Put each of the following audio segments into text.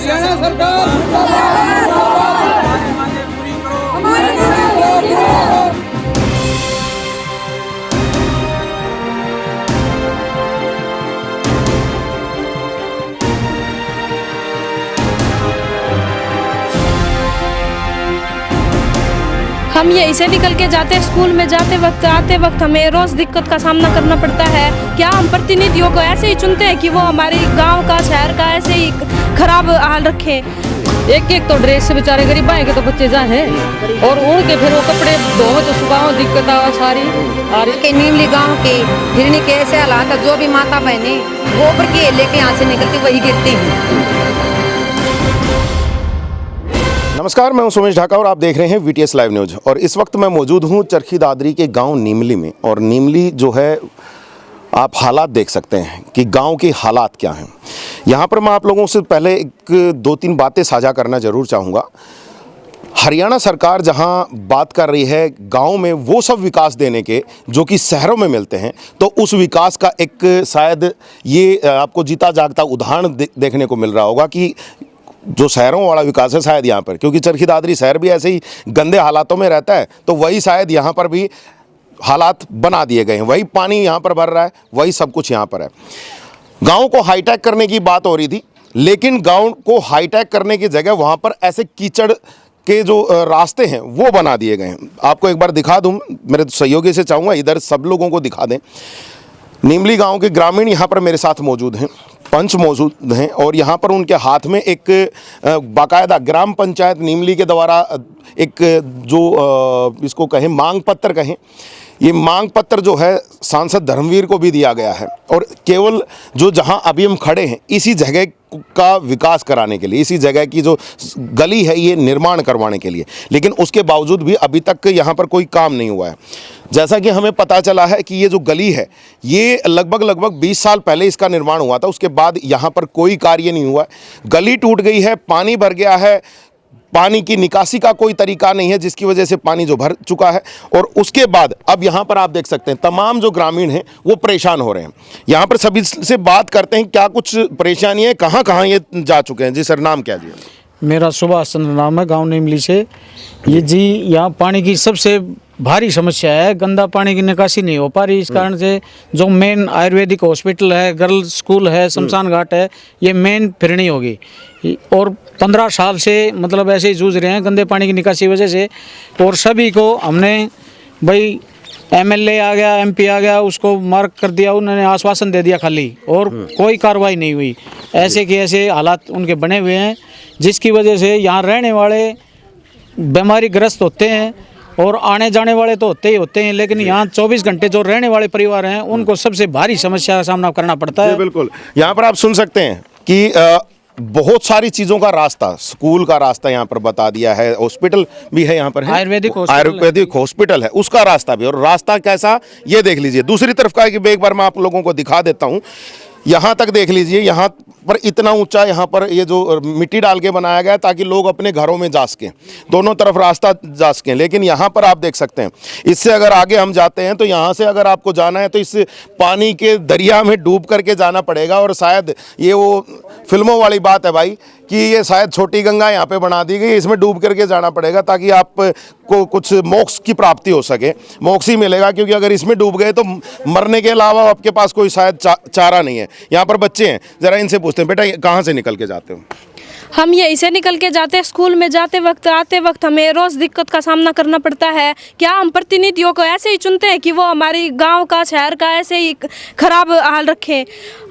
हरियाणा सरकार हम यहीं से निकल के जाते हैं स्कूल में, जाते वक्त आते वक्त हमें रोज दिक्कत का सामना करना पड़ता है। क्या हम प्रतिनिधियों को ऐसे ही चुनते हैं कि वो हमारे गांव का शहर का ऐसे ही खराब हाल रखें? एक एक तो ड्रेस से बेचारे गरीब आएंगे तो बच्चे जाए और उनके फिर वो कपड़े धो तो सुखाओ, दिक्कत आ सारी। और के नीमली गांव के हिरनी के ऐसे हालात है, जो भी माता बहने गोबर की लेके यहाँ से निकलती वही गिरती हैं। नमस्कार, मैं हूं सुमेश ढाका और आप देख रहे हैं वीटीएस लाइव न्यूज। और इस वक्त मैं मौजूद हूं चरखी दादरी के गांव नीमली में। और नीमली जो है, आप हालात देख सकते हैं कि गांव के हालात क्या हैं। यहां पर मैं आप लोगों से पहले दो तीन बातें साझा करना ज़रूर चाहूँगा। हरियाणा सरकार जहां बात कर रही है गांव में वो सब विकास देने के जो कि शहरों में मिलते हैं, तो उस विकास का एक शायद ये आपको जीता जागता उदाहरण देखने को मिल रहा होगा कि जो शहरों वाला विकास है शायद यहाँ पर, क्योंकि चरखी दादरी शहर भी ऐसे ही गंदे हालातों में रहता है, तो वही शायद यहाँ पर भी हालात बना दिए गए हैं। वही पानी यहाँ पर भर रहा है, वही सब कुछ यहाँ पर है। गांव को हाईटेक करने की बात हो रही थी, लेकिन गांव को हाईटेक करने की जगह वहाँ पर ऐसे कीचड़ के जो रास्ते हैं वो बना दिए गए हैं। आपको एक बार दिखा दूँ, मेरे सहयोगी से चाहूँगा इधर सब लोगों को दिखा दें। नीमली गांव के ग्रामीण यहाँ पर मेरे साथ मौजूद हैं, पंच मौजूद हैं, और यहाँ पर उनके हाथ में एक बाकायदा ग्राम पंचायत नीमली के द्वारा एक जो इसको कहें मांग पत्र कहें, ये मांग पत्र जो है सांसद धर्मवीर को भी दिया गया है। और केवल जो जहाँ अभी हम खड़े हैं इसी जगह का विकास कराने के लिए, इसी जगह की जो गली है ये निर्माण करवाने के लिए, लेकिन उसके बावजूद भी अभी तक यहाँ पर कोई काम नहीं हुआ है। जैसा कि हमें पता चला है कि ये जो गली है ये लगभग 20 साल पहले इसका निर्माण हुआ था, उसके बाद यहाँ पर कोई कार्य नहीं हुआ है। गली टूट गई है, पानी भर गया है, पानी की निकासी का कोई तरीका नहीं है, जिसकी वजह से पानी जो भर चुका है। और उसके बाद अब यहाँ पर आप देख सकते हैं तमाम जो ग्रामीण हैं वो परेशान हो रहे हैं। यहाँ पर सभी से बात करते हैं क्या कुछ परेशानी है, कहाँ कहाँ ये जा चुके हैं। जी सर, नाम क्या जी? मेरा सुभाष चंद्र नाम है, गांव नीमली से। ये जी यहाँ पानी की सबसे भारी समस्या है, गंदा पानी की निकासी नहीं हो पा रही। इस कारण से जो मेन आयुर्वेदिक हॉस्पिटल है, गर्ल्स स्कूल है, शमशान घाट है, ये मेन फिरनी होगी। और 15 साल से मतलब ऐसे ही जूझ रहे हैं गंदे पानी की निकासी की वजह से। और सभी को हमने भाई एमएलए आ गया, एमपी आ गया, उसको मार्क कर दिया, उन्होंने आश्वासन दे दिया खाली, और कोई कार्रवाई नहीं हुई। ऐसे के ऐसे हालात उनके बने हुए हैं, जिसकी वजह से यहाँ रहने वाले बीमारी ग्रस्त होते हैं और आने जाने वाले तो होते ही होते हैं, लेकिन यहाँ 24 घंटे जो रहने वाले परिवार हैं उनको सबसे भारी समस्या का सामना करना पड़ता है। बिल्कुल, यहाँ पर आप सुन सकते हैं कि बहुत सारी चीज़ों का रास्ता, स्कूल का रास्ता यहाँ पर बता दिया है, हॉस्पिटल भी है यहाँ पर है, आयुर्वेदिक हॉस्पिटल है, उसका रास्ता भी। और रास्ता कैसा ये देख लीजिए। दूसरी तरफ का कि एक बार मैं आप लोगों को दिखा देता हूँ, यहाँ तक देख लीजिए, यहाँ पर इतना ऊंचा यहाँ पर ये जो मिट्टी डाल के बनाया गया है ताकि लोग अपने घरों में जा सकें, दोनों तरफ रास्ता जा सकें। लेकिन यहाँ पर आप देख सकते हैं, इससे अगर आगे हम जाते हैं तो यहाँ से अगर आपको जाना है तो इस पानी के दरिया में डूब करके जाना पड़ेगा। और शायद ये वो फिल्मों वाली बात है भाई कि ये शायद छोटी गंगा यहाँ पे बना दी गई, इसमें डूब करके जाना पड़ेगा ताकि आप को कुछ मोक्ष की प्राप्ति हो सके। मोक्ष ही मिलेगा, क्योंकि अगर इसमें डूब गए तो मरने के अलावा आपके पास कोई शायद चारा नहीं है। यहाँ पर बच्चे हैं, ज़रा इनसे पूछते हैं, बेटा कहाँ से निकल के जाते हो? हम यहीं से निकल के जाते हैं स्कूल में, जाते वक्त आते वक्त हमें रोज दिक्कत का सामना करना पड़ता है। क्या हम प्रतिनिधियों को ऐसे ही चुनते हैं कि वो हमारी गांव का शहर का ऐसे ही खराब हाल रखें?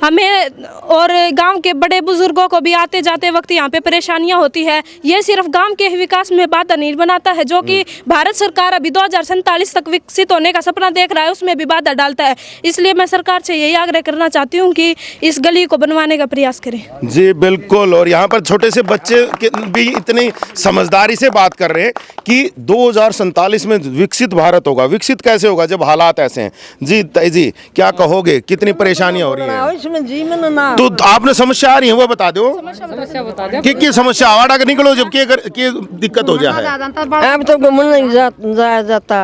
हमें और गांव के बड़े बुजुर्गों को भी आते जाते वक्त यहाँ पे परेशानियां होती है। ये सिर्फ गांव के विकास में बाधा नहीं बनाता है, जो कि भारत सरकार अभी 2047 तक विकसित होने का सपना देख रहा है, उसमें भी बाधा डालता है। इसलिए मैं सरकार से यही आग्रह करना चाहती हूँ कि इस गली को बनवाने का प्रयास करें। जी बिल्कुल। और यहाँ पर छोटे से बच्चे भी इतनी समझदारी से बात कर रहे हैं कि 2047 में विकसित भारत होगा। विकसित कैसे होगा जब हालात ऐसे हैं? जी ताई जी, क्या कहोगे, कितनी परेशानियां हो रही हैं? तो आपने समस्या आ रही है वो बता दो, समस्या बता दो कि समस्या आवाज अगर निकलो जबकि अगर दिक्कत हो जाए। अब तो घूमने नहीं जाया जाता,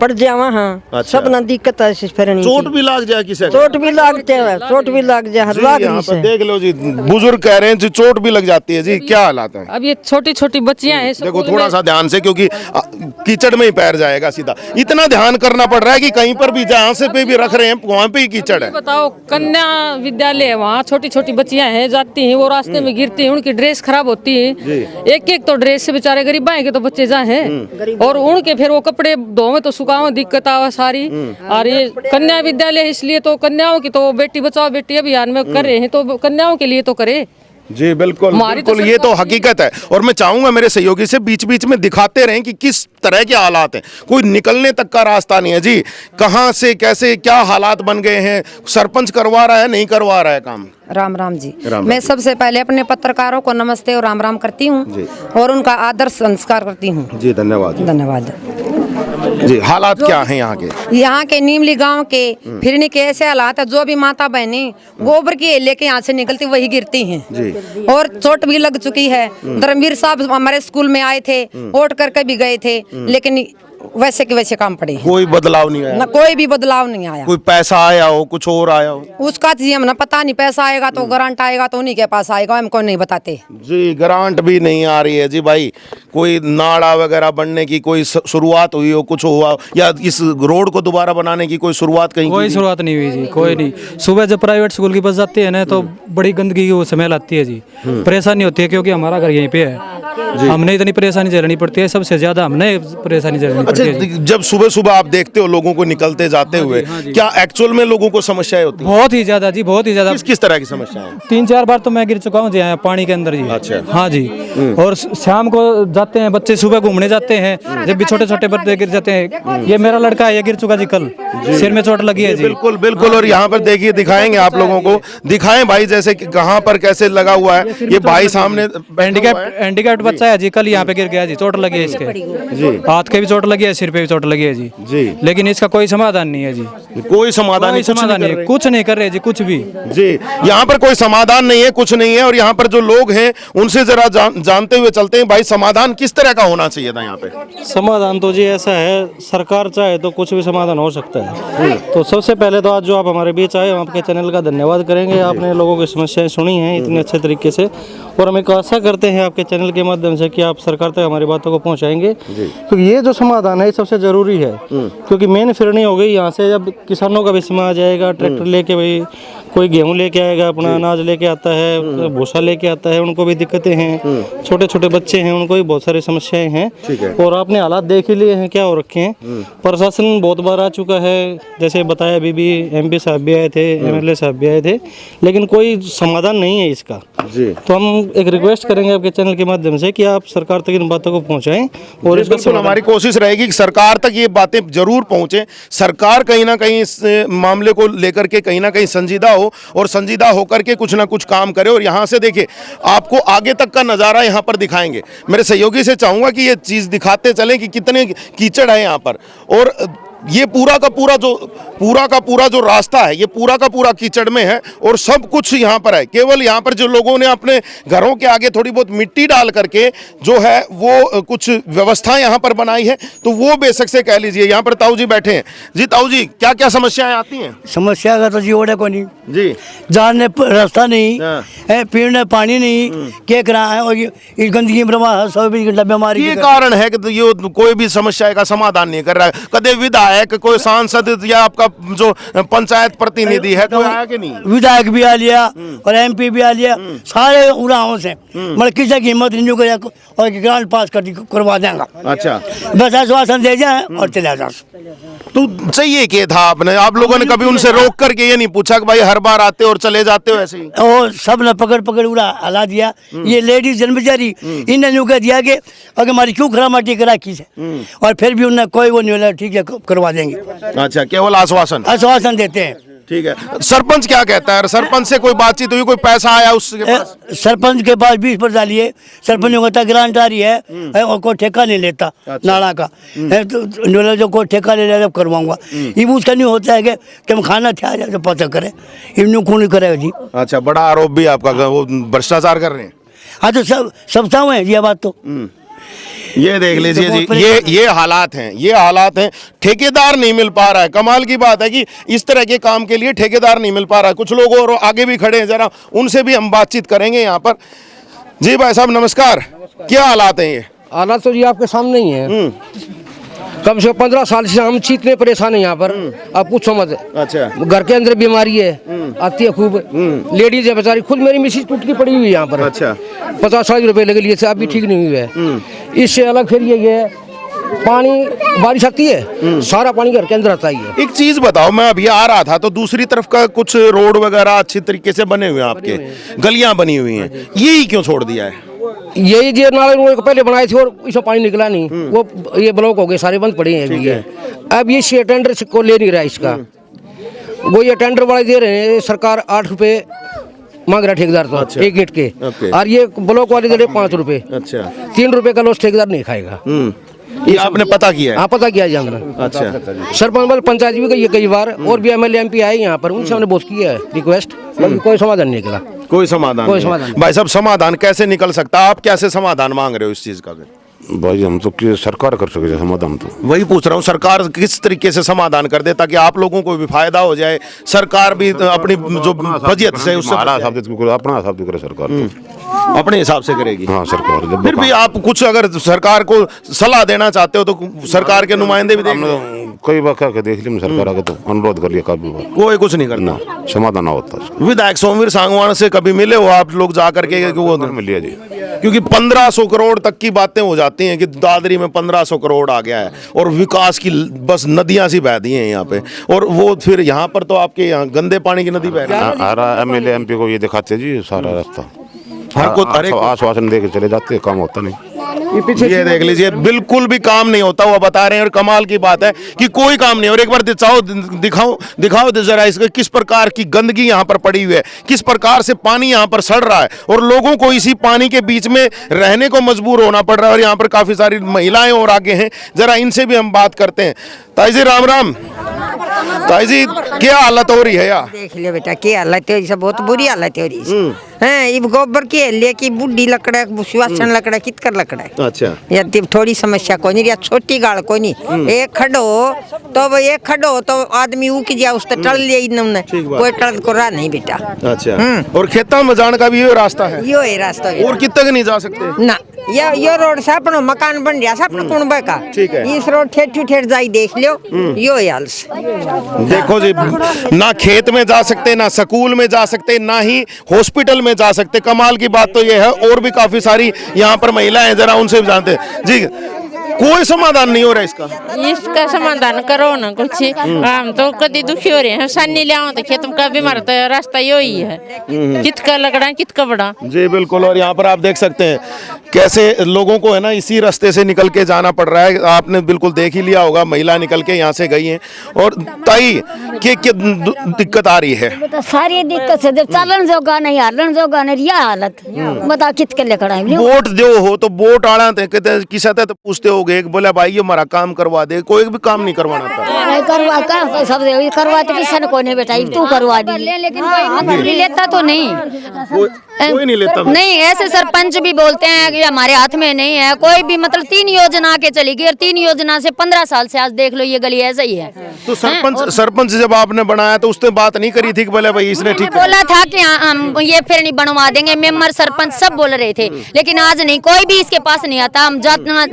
पड़ जावा। हाँ, सब ना दिक्कत है। चोट भी लग जाए, किसी चोट भी लगते है, चोट भी लग जाए। देख लो जी, बुजुर्ग कह रहे हैं चोट भी लग जाती आती है जी, क्या हालात है? अब ये छोटी छोटी बच्चियां हैं देखो स्कूल थोड़ा में। सा ध्यान से, क्योंकि कीचड़ में ही पैर जाएगा सीधा। इतना ध्यान करना पड़ रहा है कि कहीं पर भी जहाँ से पे भी रख रहे हैं वहाँ पे ही कीचड़ है। बताओ, कन्या विद्यालय है, वहाँ छोटी छोटी बच्चियां हैं, जाती हैं, वो रास्ते में गिरती हैं, उनकी ड्रेस खराब होती है। एक एक तो ड्रेस से बेचारे गरीब के तो बच्चे जा हैं, और उनके फिर वो कपड़े धोवे तो सुखाओ, दिक्कत आवा सारी। और ये कन्या विद्यालय है, इसलिए तो कन्याओं की तो बेटी बचाओ बेटी अभियान में कर रहे हैं, तो कन्याओं के लिए तो करे। जी बिल्कुल हमारी तो बिल्कुल, ये तो हकीकत है। और मैं चाहूंगा मेरे सहयोगी से बीच बीच में दिखाते रहें कि किस तरह के हालात हैं। कोई निकलने तक का रास्ता नहीं है जी, कहां से कैसे क्या हालात बन गए हैं। सरपंच करवा रहा है, नहीं करवा रहा है काम? राम राम जी। राम मैं सबसे पहले अपने पत्रकारों को नमस्ते और राम राम करती हूँ और उनका आदर संस्कार करती हूँ। जी धन्यवाद। धन्यवाद जी, हालात क्या हैं यहाँ के? यहाँ के नीमली गांव के फिरनी के ऐसे हालात है, जो भी माता बहनें गोबर की लेके यहाँ से निकलती वही गिरती हैं जी। और चोट भी लग चुकी है। धर्मवीर साहब हमारे स्कूल में आए थे, वोट करके भी गए थे, लेकिन वैसे के वैसे काम पड़े। कोई बदलाव नहीं आया? न कोई भी बदलाव नहीं आया। कोई पैसा आया हो, कुछ और आया हो? उसका जी हम ना पता नहीं, पैसा आएगा तो ग्रांट आएगा तो उन्हीं के पास आएगा, हमको नहीं बताते जी। ग्रांट भी नहीं आ रही है जी भाई। कोई नाड़ा वगैरह बनने की कोई शुरुआत हुई हो, कुछ हुआ, या इस रोड को दोबारा बनाने की कोई शुरुआत कहीं कोई की? शुरुआत नहीं हुई जी, कोई नहीं। सुबह जब प्राइवेट स्कूल की बस जाती है ना, तो बड़ी गंदगी की वो स्मेल आती है जी। परेशानी होती है क्योंकि हमारा घर यहीं पे है, हमने इतनी परेशानी झेलनी पड़ती है, सबसे ज्यादा हमने परेशानी झेलनी पड़ती है जी। अच्छा, जब सुबह सुबह आप देखते हो लोगों को निकलते जाते हुए, क्या एक्चुअल में लोगों को समस्याएं होती हैं? बहुत ही ज्यादा जी, बहुत ही ज्यादा। किस तरह की समस्याएं? 3-4 बार तो मैं गिर चुका हूँ जी यहाँ पानी के अंदर जी। अच्छा। हाँ जी। और शाम को जाते हैं बच्चे, सुबह घूमने जाते हैं, जब भी छोटे छोटे बच्चे गिर जाते हैं। ये मेरा लड़का है, ये गिर चुका जी कल, सिर में चोट लगी है जी। बिल्कुल बिल्कुल। और यहाँ पर देखिए, दिखाएंगे आप लोगों को, दिखाएं भाई जैसे कि कहाँ पर कैसे लगा हुआ है। ये भाई सामने हैंडीकैप्ड बच्चा है जी, कल यहाँ पे गिर गया जी, चोट लगी है इसके जी, हाथ के भी चोट लगी है, सिर पे भी चोट लगी है जी। लेकिन इसका कोई समाधान नहीं है जी, कोई समाधान नहीं, कुछ नहीं कर रहे जी, कुछ भी जी। यहाँ पर कोई समाधान नहीं है, कुछ नहीं है। और यहाँ पर जो लोग हैं उनसे जरा जानते हुए चलते हैं। भाई, समाधान किस तरह का होना चाहिए था यहाँ पे? समाधान तो जी ऐसा है, सरकार चाहे तो कुछ भी समाधान हो सकता है। तो सबसे पहले तो आज जो आप हमारे बीच आए, हम आपके चैनल का धन्यवाद करेंगे। आपने लोगों की समस्याएं सुनी हैं इतने अच्छे तरीके से, और हम एक आशा करते हैं आपके चैनल के माध्यम से कि आप सरकार तक हमारी बातों को पहुंचाएंगे। तो ये जो समाधान है सबसे जरूरी है, क्योंकि मेन फिरनी हो गई यहाँ से। जब किसानों का भी समय आ जाएगा, ट्रैक्टर लेके भाई कोई गेहूं लेके आएगा, अपना अनाज लेके आता है, भूसा लेके आता है, उनको भी दिक्कतें हैं। छोटे छोटे बच्चे हैं, उनको भी बहुत सारी समस्याएं हैं। और आपने हालात देख ही लिए हैं क्या हो रखे हैं। प्रशासन बहुत बार आ चुका है, जैसे बताया अभी भी MP साहब भी आए थे, MLA साहब भी आए थे, लेकिन कोई समाधान नहीं है इसका जी। तो हम एक रिक्वेस्ट करेंगे आपके चैनल के माध्यम से कि आप सरकार तक इन बातों को पहुंचाएं, और इसका हमारी कोशिश रहेगी कि सरकार तक ये बातें जरूर पहुंचे। सरकार कहीं ना कहीं इस मामले को लेकर के कहीं ना कहीं संजीदा हो, और संजीदा होकर के कुछ ना कुछ काम करे। और यहाँ से देखिए, आपको आगे तक का नज़ारा यहाँ पर दिखाएंगे। मेरे सहयोगी से चाहूँगा कि ये चीज़ दिखाते चलें कि कितने कीचड़ है यहाँ पर। और ये पूरा का पूरा जो रास्ता है, ये पूरा का पूरा कीचड़ में है, और सब कुछ यहाँ पर है। केवल यहाँ पर जो लोगों ने अपने घरों के आगे थोड़ी बहुत मिट्टी डाल करके जो है वो कुछ व्यवस्था यहाँ पर बनाई है, तो वो बेशक से कह लीजिए। यहाँ पर ताऊ जी बैठे हैं। जी ताऊ जी, क्या क्या समस्याएं आती हैं? समस्या का तो जी ओडे को नहीं जी, जानने रास्ता नहीं हाँ। है, पीने पानी नहीं, क्या करा है, और इस गंदगी प्रवाह 24 घंटा बीमारी ये कारण है कि ये कोई भी समस्या का समाधान नहीं कर रहा है। कदे विधायक, कोई सांसद या आपका जो पंचायत प्रतिनिधि है, कोई आया कि नहीं? विधायक भी आ लिया और MP भी आ लिया, सारे उड़ाओं से, मतलब किसी की हिम्मत नहीं करे और ग्रांट पास करवा देंगे। अच्छा, बस आश्वासन दे जाए और चले जाए। तो चाहिए क्या था आपने? आप लोगों ने कभी उनसे रोक करके ये नहीं पूछा कि भाई हर बार आते हो और चले जाते हो ऐसे ही? और सब ने पकड़ पकड़ उड़ा हला दिया। ये लेडीज जन बेचारी, इन्होंने यूं कह दिया कि अगर हमारी क्यों खरा माटी करा की से, और फिर भी उन्हें कोई वो नहीं बोला, ठीक है करवा देंगे। अच्छा, केवल आश्वासन आश्वासन देते हैं। ठीक है। सरपंच क्या कहता है? सरपंच से कोई बातचीत हुई, कोई पैसा आया उसके पास? सरपंच के पास 20% डालिए, सरपंच को कहता ग्रांट आ रही है और कोई ठेका नहीं लेता नाला का, तो जो कोई ठेका ले लेता करवाऊंगा। ये उसका नहीं होता है कि हम खाना थे जाए तो पता करे, इन्हों कौन करेगा जी। अच्छा, बड़ा आरोप भी आपका, वो भ्रष्टाचार कर रहे हैं। हाँ तो सब साव है ये बात तो। ये देख लीजिए जी, ये हालात हैं। ठेकेदार नहीं मिल पा रहा है। कमाल की बात है कि इस तरह के काम के लिए ठेकेदार नहीं मिल पा रहा है। कुछ लोग और आगे भी खड़े हैं, जरा उनसे भी हम बातचीत करेंगे यहाँ पर। जी भाई साहब नमस्कार, क्या हालात हैं ये? हालात तो जी आपके सामने ही है। कम से कम 15 साल से हम इतने परेशान हैं यहाँ पर, आप पूछो मत। अच्छा। घर के अंदर बीमारी है, आती है खूब। लेडीज है बेचारी, खुद मेरी मिसेज टूट की पड़ी हुई है यहाँ पर। अच्छा। 50-60 रुपए लगे लिए थे, अभी ठीक नहीं हुई है। इससे अलग फिर ये पानी, बारिश आती है सारा पानी घर के अंदर आता ही है। एक चीज बताओ, मैं अभी आ रहा था तो दूसरी तरफ का कुछ रोड वगैरह अच्छी तरीके से बने हुए हैं, आपके गलियां बनी हुई हैं, यही क्यों छोड़ दिया है? यही जो नाले रोड पहले बनाए थे और इसमें पानी निकला नहीं, वो ये ब्लॉक हो गए, सारे बंद पड़े हैं अभी ये। अब ये टेंडर को ले नहीं रहा इसका, वो ये टेंडर वाले दे रहे हैं, सरकार 8 रुपए मांग रहा ठेकेदार तो। अच्छा। एक गेट के। और ये ब्लॉक वाले दे रहे 5 रुपए। अच्छा। 3 रुपए का लॉस ठेकेदार नहीं खाएगा। ये आपने पता किया है? हाँ पता किया है हमने। अच्छा। सरपंच पंचायत भी गई है कई बार, और भी MLA MP आए यहाँ पर, उनसे हमने बहुत किया है रिक्वेस्ट, लेकिन कोई समाधान नहीं निकला। कोई समाधान नहीं। भाई साहब समाधान कैसे निकल सकता है? आप कैसे समाधान मांग रहे हो इस चीज का? भाई हम तो कि सरकार कर सके समाधान, तो वही पूछ रहा हूँ, सरकार किस तरीके से समाधान कर दे ताकि आप लोगों को भी फायदा हो जाए, सरकार भी अपनी जो बजट से उससे अपना हिसाब करे सरकार, तो अपने हिसाब से करेगी। हाँ सरकार। फिर भी आप कुछ अगर सरकार को सलाह देना चाहते हो तो सरकार के नुमाइंदे भी देख कई बार क्या देख लिया सरकार आगे, तो अनुरोध कर लिया, काफी बार कोई कुछ नहीं करना, समाधान होता। विधायक सोमवीर सांगवान से कभी मिले हो आप लोग जा करके? वो मिलिए जी, क्योंकि 1500 करोड़ तक की बातें हो जाती हैं कि दादरी में 1500 करोड़ आ गया है और विकास की बस नदियां सी बह दी हैं यहाँ पे, और वो फिर यहाँ पर तो आपके यहाँ गंदे पानी की नदी बह रही है। हर MLA MP को ये दिखाते जी सारा रास्ता, हर को आश्वासन दे के चले जाते, काम होता नहीं। ये देख लीजिए, बिल्कुल भी काम नहीं होता हुआ बता रहे हैं, और कमाल की बात है कि कोई काम नहीं। और एक बार दिखाओ जरा इसके किस प्रकार की गंदगी यहाँ पर पड़ी हुई है, किस प्रकार से पानी यहाँ पर सड़ रहा है, और लोगों को इसी पानी के बीच में रहने को मजबूर होना पड़ रहा है। और यहाँ पर काफी सारी महिलाएं और आगे हैं, जरा इनसे भी हम बात करते हैं। ताई जी राम राम। ताई जी क्या हालत हो रही है यार? देख लियो बेटा क्या हालत है, सब बहुत बुरी हालत है हैं। ये गोबर की है कि बुढ़ी लकड़ा, सुवासन लकड़ा, कितकर लकड़ा। अच्छा। या थोड़ी समस्या कोई नहीं, या छोटी गाड़ कोई नहीं। एक खड़ो तो वो एक खड़ो तो आदमी ऊक गया, उस टल लिया इन्होंने, कोई टल को रहा नहीं बेटा। अच्छा। और खेता में जाने का भी ये रास्ता है? यो है रास्ता। और कितने नहीं जा सकते ना, यो रोड से अपना मकान बन गया, अपना कुंबे का। ठीक है। इस रोड ठेठ जाई देख लियो, यो हाल से। देखो जी, ना खेत में जा सकते, ना स्कूल में जा सकते, ना ही हॉस्पिटल में जा सकते। कमाल की बात तो ये है, और भी काफी सारी यहाँ पर महिलाएं, जरा उनसे भी जानते हैं जी। कोई समाधान नहीं हो रहा इसका समाधान करो ना कुछ। हम तो कभी दुखी हो रहे हैं, सन्नी ले आओ तो खेत में कभी मरता है, रास्ता यही है, कितना लगड़ा कितना बड़ा। जी बिल्कुल। और यहाँ पर आप देख सकते हैं कैसे लोगों को है ना इसी रास्ते से निकल के जाना पड़ रहा है। आपने बिल्कुल देख ही लिया होगा, महिला निकल के यहाँ से गई हैं। और ताई क्या दिक्कत आ रही है? सारी दिक्कत है, जब चलन जोगा नहीं, हालन जोगा नहीं, यह हालत बता कित के लेकर आए। वोट जो हो तो वोट आना कहते किसी तो पूछते हो, एक बोला भाई ये हमारा काम करवा दे, कोई भी काम नहीं करवाना था। नहीं करवा कर सब करवाते किसी ने कोई नहीं बेटा, तू करवा दी, लेकिन कोई लेता तो नहीं, कोई नहीं लेता। नहीं ऐसे सरपंच भी बोलते हैं कि हमारे हाथ में नहीं है कोई भी, मतलब 3 योजना के चली गई, और 3 योजना से 15 साल से आज देख लो ये गली ऐसा ही है। तो सरपंच जब आपने बनाया तो उसने बात नहीं करी थी कि बोले भाई इसने ठीक बोला था कि हम ये फिर नहीं बनवा देंगे, मेंबर सरपंच सब बोल रहे थे, लेकिन आज नहीं, कोई भी इसके पास नहीं आता। हम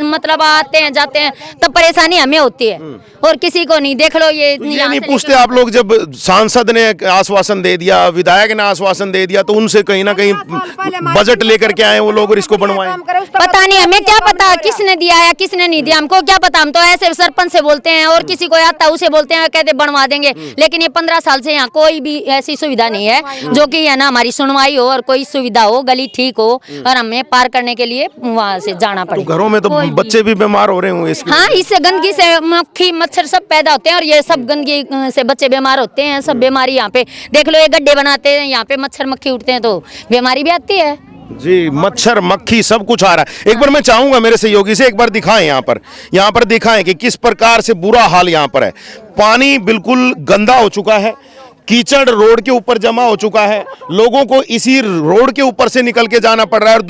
मतलब आते हैं जाते हैं तब परेशानी हमें होती है, और किसी को नहीं। देख लो ये नहीं पूछते आप लोग, जब सांसद ने आश्वासन दे दिया, विधायक ने आश्वासन दे दिया, तो उनसे कहीं ना कहीं बजट लेकर के आए वो लोग और इसको बनवाए? पता नहीं, हमें क्या पता किसने दिया है किसने नहीं दिया, हमको क्या पता। हम तो ऐसे सरपंच से बोलते हैं, और किसी को आता उसे बोलते हैं, कहते बनवा देंगे। लेकिन ये 15 साल से यहाँ कोई भी ऐसी सुविधा नहीं है जो कि है ना हमारी सुनवाई हो, और कोई सुविधा हो, गली ठीक हो, और हमें पार करने के लिए वहाँ से जाना पड़े। तो घरों में तो बच्चे भी बीमार हो रहे होंगे इसके? हाँ, इससे गंदगी से मक्खी मच्छर सब पैदा होते हैं, और ये सब गंदगी से बच्चे बीमार होते हैं। सब बीमारी यहाँ पे देख लो, ये गड्ढे बनाते हैं, यहाँ पे मच्छर मक्खी उठते हैं तो बीमारी भी आती है जी। मच्छर मक्खी सब कुछ आ रहा है। एक बार मैं चाहूंगा मेरे सहयोगी से एक बार दिखाएं, यहाँ पर दिखाएं कि किस प्रकार से बुरा हाल यहाँ पर है। पानी बिल्कुल गंदा हो चुका है, कीचड़ रोड के ऊपर जमा हो चुका है, लोगों को इसी रोड के ऊपर से निकल के जाना पड़ रहा है। और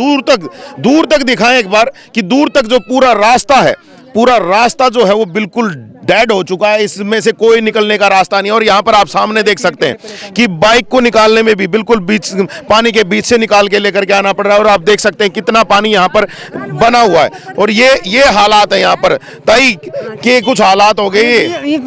दूर तक दिखाएं एक बार कि दूर तक जो पूरा रास्ता है पूरा रास्ता जो है वो बिल्कुल डेड हो चुका है, इसमें से कोई निकलने का रास्ता नहीं। और यहाँ पर आप सामने देख सकते हैं कि बाइक को निकालने में भी बिल्कुल बीच पानी के बीच से निकाल के लेकर के आना पड़ रहा है। और आप देख सकते हैं कितना पानी यहाँ पर बना हुआ है। और ये हालात है यहाँ पर ताई के कुछ हालात हो गए।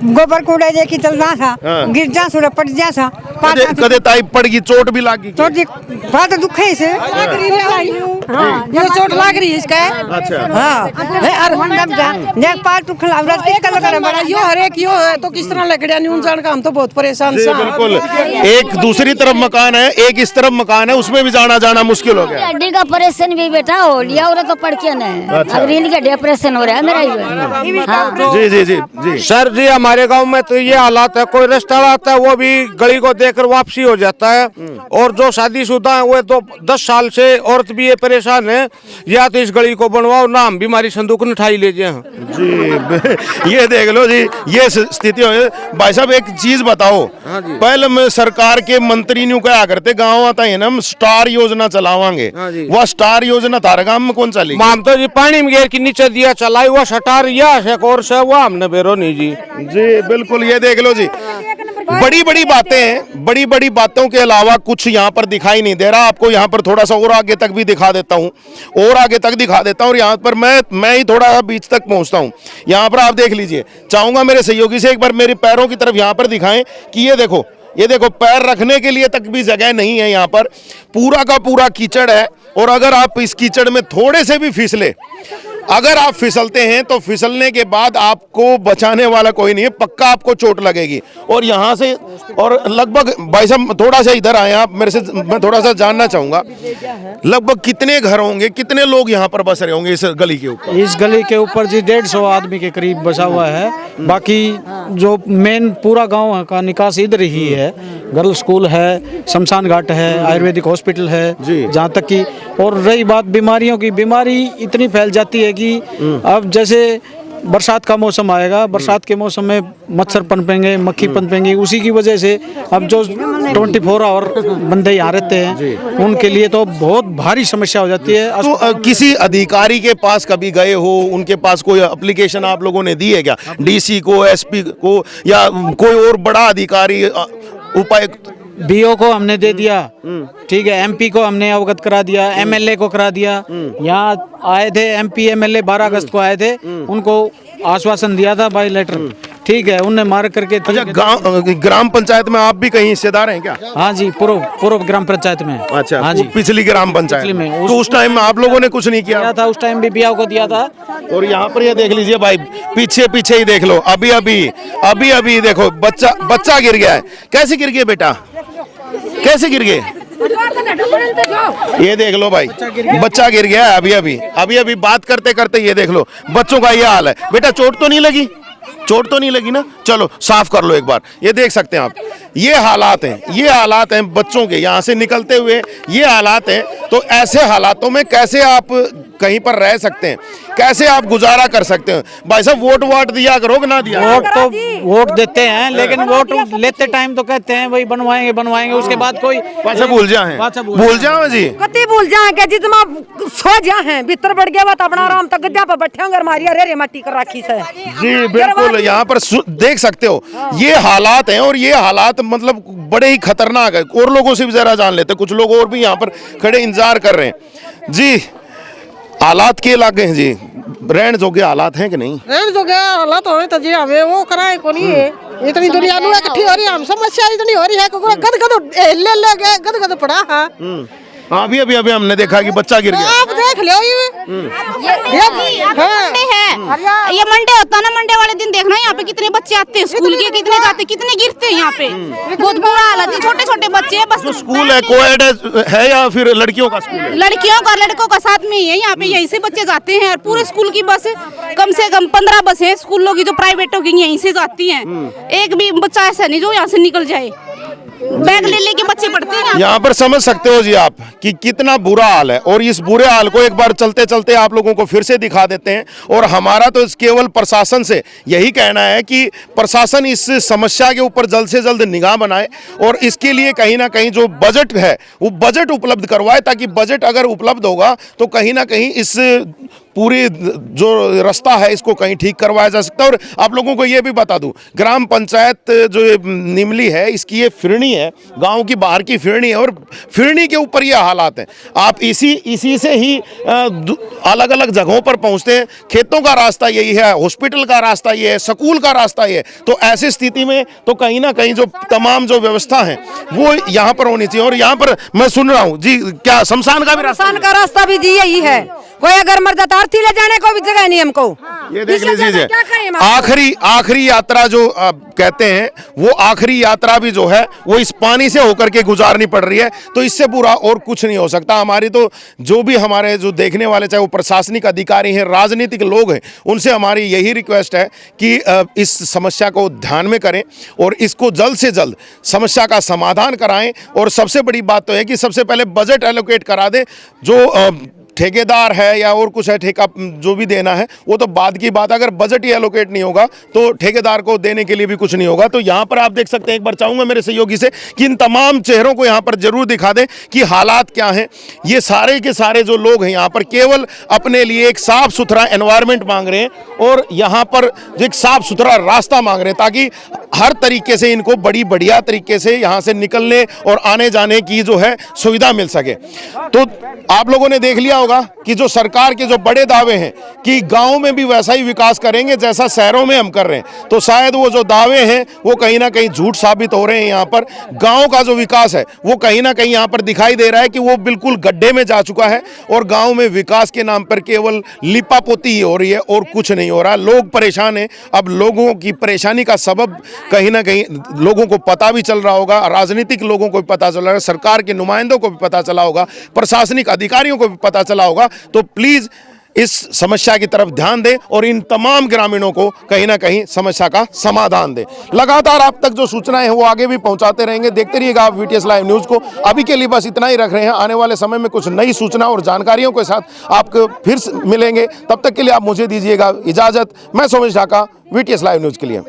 गोबर कूड़ा जे की चलना था, गिर जा सुर पड़ जा सा, कदे ताई पड़ गई, चोट भी लगी, चोट जी बात दुख है से ये चोट लग रही है इसका। अच्छा हां हम जा पार टू खलावरत के कल करे बड़ा यो हर एक यो है तो किस तरह लगड़िया नहीं जान का, हम तो बहुत परेशान सा। बिल्कुल, एक दूसरी तरफ मकान है, एक इस तरफ मकान है, उसमें भी जाना मुश्किल हो गया। हड्डी का ऑपरेशन भी बेटा हो लिया और तो पड़ के ना अच्छा। अब रीढ़ का ऑपरेशन हो रहा है मेरा। जी जी जी जी सर जी हमारे गांव में तो ये हालात है, कोई रिश्ता आता है वो भी गली को देखकर वापसी हो जाता है। और जो शादीशुदा है वो तो 10 साल से औरत भी ये परेशान है, या तो इस गली को बनवाओ ना हम बीमारी संदूक न उठाई लीजिए। जी ये देख लो जी, ये स्थिति हो। भाई साहब एक चीज बताओ, पहले में सरकार के मंत्री न्यू क्या करते, गाँव आता है ना हम स्टार योजना चलावांगे, वह स्टार योजना तारे गाँव में कौन चली? हम तो जी पानी में गिर के नीचे दिया चलाई हुआ सटार या और से वो हमने बेरो नहीं जी। जी बिल्कुल, ये देख लो जी, बड़ी बड़ी बातें हैं, बड़ी बड़ी बातों के अलावा कुछ यहाँ पर दिखाई नहीं दे रहा। आपको यहाँ पर थोड़ा सा और आगे तक भी दिखा देता हूँ, और आगे तक दिखा देता हूँ। और यहाँ पर मैं ही थोड़ा सा बीच तक पहुँचता हूँ। यहाँ पर आप देख लीजिए, चाहूँगा मेरे सहयोगी से एक बार मेरे पैरों की तरफ यहाँ पर दिखाएं कि ये देखो पैर रखने के लिए तक भी जगह नहीं है। यहाँ पर पूरा का पूरा कीचड़ है। और अगर आप इस कीचड़ में थोड़े से भी फिसले, अगर आप फिसलते हैं तो फिसलने के बाद आपको बचाने वाला कोई नहीं है, पक्का आपको चोट लगेगी। और यहाँ से और लगभग भाई साहब थोड़ा सा इधर आए आप मेरे से, मैं थोड़ा सा जानना चाहूँगा लगभग कितने घर होंगे, कितने लोग यहाँ पर बस रहे होंगे इस गली के ऊपर? इस गली के ऊपर जी 150 आदमी के करीब बसा हुआ है। बाकी जो मेन पूरा गांव का निकास इधर ही है। गर्ल स्कूल है, शमशान घाट है, आयुर्वेदिक हॉस्पिटल है जहाँ तक की। और रही बात बीमारियों की, बीमारी इतनी फैल जाती है कि अब जैसे बरसात का मौसम आएगा, बरसात के मौसम में मच्छर पनपेंगे, मक्खी पनपेंगी। उसी की वजह से अब जो 24 आवर बंदे यहाँ रहते हैं उनके लिए तो बहुत भारी समस्या हो जाती है। तो किसी अधिकारी के पास कभी गए हो, उनके पास कोई एप्लीकेशन आप लोगों ने दी है क्या? डीसी को, एसपी को, या कोई और बड़ा अधिकारी, उपायुक्त? बीओ को हमने दे दिया, ठीक है, एमपी को हमने अवगत करा दिया, एमएलए को करा दिया। यहाँ आए थे एमपी एमएलए 12 अगस्त को आए थे, उनको आश्वासन दिया था बाई लेटर, ठीक है, उनने मार करके। अच्छा, ग्राम पंचायत में आप भी कहीं हिस्सेदार हैं क्या? हाँ जी, पूर्व ग्राम पंचायत में। अच्छा, हाँ जी, पिछली ग्राम पंचायत में। तो उस टाइम में आप लोगों ने कुछ नहीं किया था? उस टाइम भी बीओ को दिया था। और यहाँ पर ये देख लीजिए भाई, पीछे ही देख लो, अभी देखो बच्चा गिर गया है। कैसे गिर गया बेटा, कैसे गिर गए? ये देख लो भाई, बच्चा गिर गया है अभी बात करते करते। ये देख लो बच्चों का ये हाल है। बेटा चोट तो नहीं लगी? चोट तो नहीं लगी ना? चलो साफ कर लो एक बार। ये देख सकते हैं आप, ये हालात हैं बच्चों के यहाँ से निकलते हुए, ये हालात हैं। तो ऐसे हालातों में कैसे आप कहीं पर रह सकते हैं, कैसे आप गुजारा कर सकते हैं? भाई साहब वोट दिया करो कि ना दिया? वोट देते हैं, लेकिन वोट लेते टाइम तो कहते हैं वही बनवाएंगे, उसके बाद कोई भूल जाए जी, कति भूल जाए के जितना सो जा है भीतर बढ़ गया बात अपना आराम तक गद्दा पर बैठे होंगे, हमारी अरे मट्टी कर रखी से। जी बिल्कुल, यहाँ पर देख सकते हो ये हालात हैं। और ये हालात मतलब बड़े ही खतरनाक है। और लोगों से भी जरा जान लेते, कुछ लोग और भी यहाँ पर खड़े इंतजार कर रहे हैं जी। हालात के लागे हैं जी, रहन जोगे हालात हैं कि नहीं? रहन जोगे हालात हो तो जी हमें वो कराए को नहीं है। इतनी दुनिया नु इकट्ठी हो रही है, हम समस्या इतनी हो रही है कि गद गद पड़ा है। हाँ अभी हमने देखा कि बच्चा गिर गया। आप देख लो ये मंडे होता ना, मंडे वाले दिन देखना यहाँ पे कितने बच्चे आते हैं स्कूल के, कितने जाते, कितने गिरते हैं यहाँ पे। बहुत बुरा हालत है, छोटे छोटे बच्चे हैं। बस तो स्कूल है, कोएड है या फिर लड़कियों का स्कूल है? लड़कियों का लड़कों का साथ में ही है। यहाँ पे यहीं से बच्चे जाते हैं और पूरे स्कूल की बस कम से कम 15 बस है स्कूलों की जो प्राइवेटों की यहीं से जाती हैं। एक भी बच्चा ऐसा नहीं जो यहाँ से निकल जाए। बैग ले लेके बच्चे पढ़ते हैं। यहाँ पर समझ सकते हो जी आप कि कितना बुरा हाल है। और इस बुरे हाल को एक बार चलते चलते आप लोगों को फिर से दिखा देते हैं। और हमारा तो केवल प्रशासन से यही कहना है कि प्रशासन इस समस्या के ऊपर जल्द से जल्द निगाह बनाए और इसके लिए कहीं ना कहीं जो बजट है वो बजट उपलब्ध करवाए, ताकि बजट अगर उपलब्ध होगा तो कहीं ना कहीं इस पूरी जो रास्ता है इसको कहीं ठीक करवाया जा सकता है। और आप लोगों को ये भी बता दूं, ग्राम पंचायत जो ये निमली है इसकी ये फिरनी है, गांव की बाहर की फिरनी है, और फिरनी के ऊपर ये हालात हैं। आप इसी से ही अलग अलग जगहों पर पहुंचते हैं। खेतों का रास्ता यही है, हॉस्पिटल का रास्ता ये है, स्कूल का रास्ता ये है। तो ऐसी स्थिति में तो कहीं ना कहीं जो तमाम जो व्यवस्था है वो यहाँ पर होनी चाहिए। और यहाँ पर मैं सुन रहा हूँ जी, क्या शमशान का भी रास्ता भी जी यही है। कोई अगर मर जाता आरती ले जाने को भी जगह नहीं हमको। ये देख लीजिए, आखिरी यात्रा जो कहते हैं वो आखिरी यात्रा भी जो है वो इस पानी से होकर के गुजारनी पड़ रही है। तो इससे बुरा और कुछ नहीं हो सकता। हमारी तो जो भी हमारे जो देखने वाले, चाहे वो प्रशासनिक अधिकारी हैं, राजनीतिक लोग हैं, उनसे हमारी यही रिक्वेस्ट है कि इस समस्या को ध्यान में करें और इसको जल्द से जल्द समस्या का समाधान कराएं। और सबसे बड़ी बात तो है कि सबसे पहले बजट एलोकेट करा दें। जो ठेकेदार है या और कुछ है, ठेका जो भी देना है वो तो बाद की बात। अगर बजट ही एलोकेट नहीं होगा तो ठेकेदार को देने के लिए भी कुछ नहीं होगा। तो यहाँ पर आप देख सकते हैं, एक बार चाहूँगा मेरे सहयोगी से कि इन तमाम चेहरों को यहाँ पर जरूर दिखा दें कि हालात क्या हैं। ये सारे के सारे जो लोग हैं यहाँ पर केवल अपने लिए एक साफ सुथरा एनवायरनमेंट मांग रहे हैं और यहाँ पर एक साफ सुथरा रास्ता मांग रहे हैं, ताकि हर तरीके से इनको बढ़िया तरीके से यहाँ से निकलने और आने जाने की जो है सुविधा मिल सके। तो आप लोगों ने देख लिया होगा कि जो सरकार के जो बड़े दावे हैं कि गांव में भी वैसा ही विकास करेंगे जैसा शहरों में हम कर रहे हैं, तो शायद वो जो दावे हैं वो कहीं ना कहीं झूठ साबित हो रहे हैं। यहाँ पर गांव का जो विकास है वो कहीं ना कहीं यहाँ पर दिखाई दे रहा है कि वो बिल्कुल गड्ढे में जा चुका है और गांव में विकास के नाम पर केवल लिपापोती ही हो रही है और कुछ नहीं हो रहा। लोग परेशान हैं। अब लोगों की परेशानी का सबब कहीं ना कहीं लोगों को पता भी चल रहा होगा, राजनीतिक लोगों को भी पता चल रहा है, सरकार के नुमाइंदों को भी पता चला होगा, प्रशासनिक अधिकारियों को भी पता चला होगा। तो प्लीज इस समस्या की तरफ ध्यान दें और इन तमाम ग्रामीणों को कहीं ना कहीं समस्या का समाधान दें। लगातार आप तक जो सूचनाएं हैं वो आगे भी पहुंचाते रहेंगे। देखते रहिएगा आप वीटीएस लाइव न्यूज को। अभी के लिए बस इतना ही रख रहे हैं। आने वाले समय में कुछ नई सूचना और जानकारियों के साथ आपको फिर मिलेंगे। तब तक के लिए आप मुझे दीजिएगा इजाजत। मैं Somesh Dhaka, VTS live news के लिए।